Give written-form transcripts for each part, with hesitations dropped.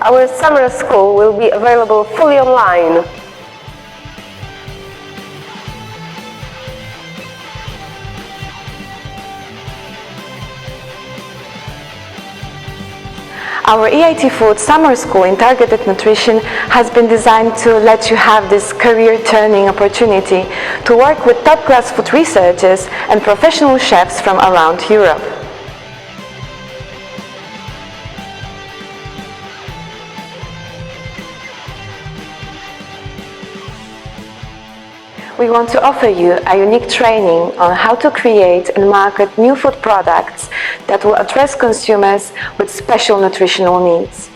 our summer school will be available fully online. Our EIT Food Summer School in Targeted Nutrition has been designed to let you have this career-turning opportunity to work with top-class food researchers and professional chefs from around Europe. We want to offer you a unique training on how to create and market new food products that will address consumers with special nutritional needs.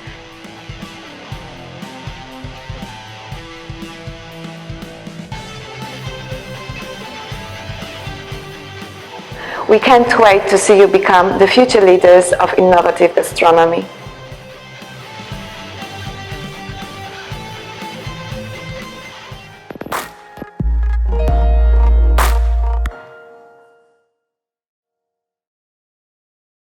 We can't wait to see you become the future leaders of innovative gastronomy.